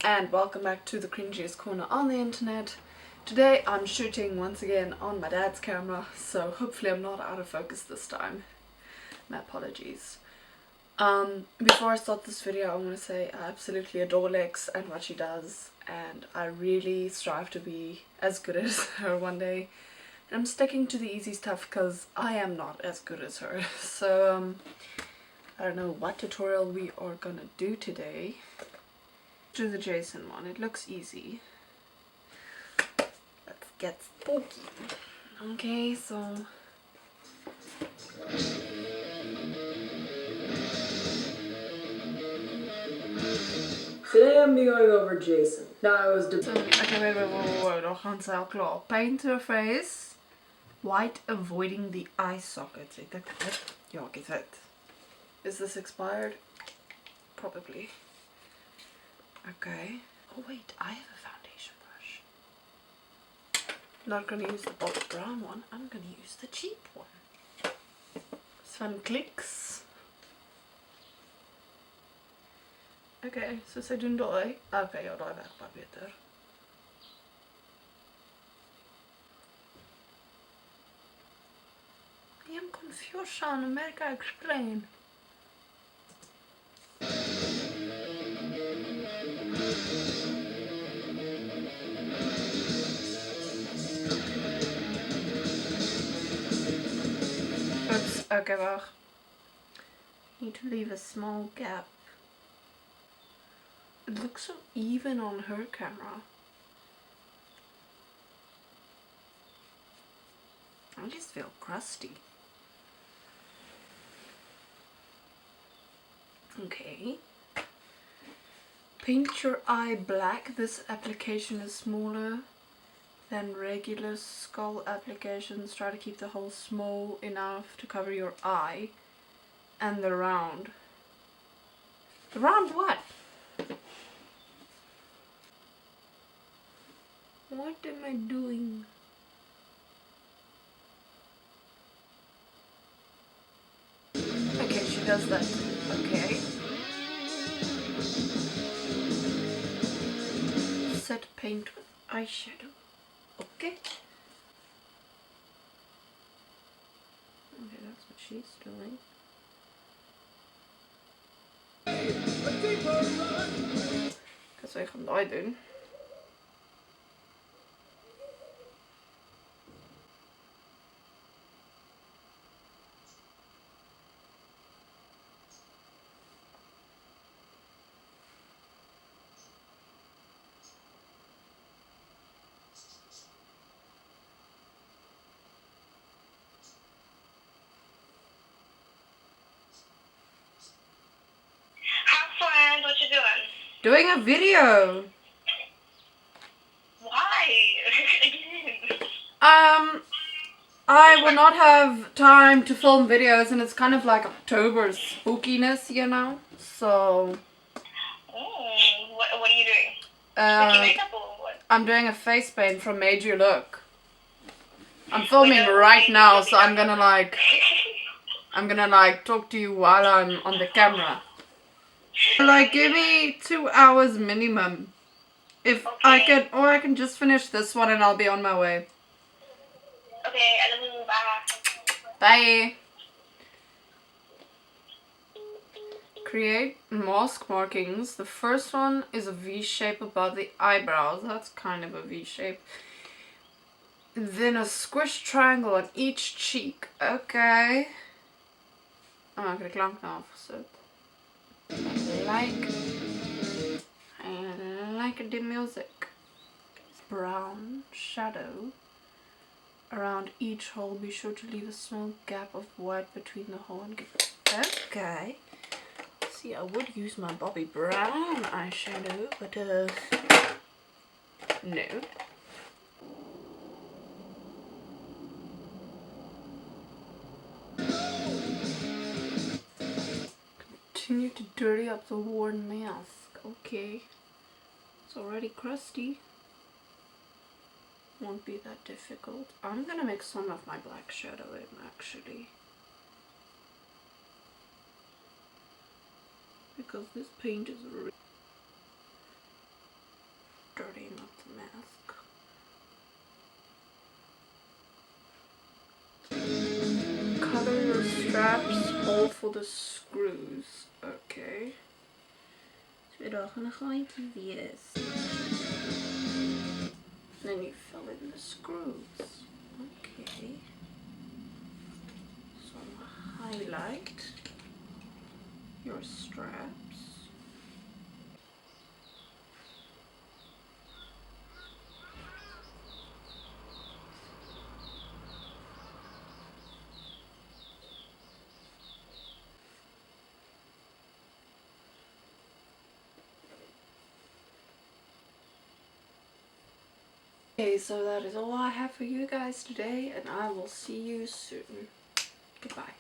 and welcome back to the cringiest corner on the internet. Today I'm shooting once again on my dad's camera, so hopefully I'm not out of focus this time. My apologies. Before I start this video, I want to say I absolutely adore Lex and what she does, and I really strive to be as good as her one day. And I'm sticking to the easy stuff because I am not as good as her. So I don't know what tutorial we are gonna do today. Do the Jason one, it looks easy. Let's get spooky. Okay, so today I'm going over Jason. Now I was okay, wait, dan gaan ze al klaar. Paint her face white, avoiding the eye sockets. Ik denk dat, ja, get it. Is this expired? Probably. Okay. Oh wait, I have a foundation brush. Not gonna use the bold brown one, I'm gonna use the cheap one. Some clicks. Okay, so ze doen daai. Okay, ja, daai werk baie beter. I am confused, Sean. America, explain. Oops, okay, wacht. Need to leave a small gap. It looks so even on her camera. I just feel crusty. Okay. Paint your eye black. This application is smaller than regular skull applications. Try to keep the hole small enough to cover your eye and the round. The round what? What am I doing? Okay, she does that. Okay. Set paint with eyeshadow. Okay. Okay, that's what she's doing. Because wij gaan dat doen. What you doing? Doing a video. Why? Again. I will not have time to film videos, and it's kind of like October spookiness, you know. So. Oh, what are you doing? Making makeup or what? I'm doing a face paint from Madeyewlook'S. I'm filming right now, so I'm gonna like talk to you while I'm on the camera. Like, give me 2 hours minimum. If okay. I can just finish this one and I'll be on my way. Okay, I love you. Bye. Bye. Create mask markings. The first one is a V shape above the eyebrows. That's kind of a V shape. Then a squish triangle on each cheek. Okay. Oh, ik heb de klank nou afgezet. I like the music. Brown shadow around each hole. Be sure to leave a small gap of white between the hole and give. Okay. See, I would use my Bobby Brown eyeshadow, but no. Continue to dirty up the worn mask. Okay. It's already crusty. Won't be that difficult. I'm gonna mix some of my black shadow in, actually. Because this paint is really... go for the screws. Okay. Dus we daar gaan gaan wees. Then you fill in the screws. Okay. So highlight your straps. Okay, so that is all I have for you guys today, and I will see you soon. Goodbye.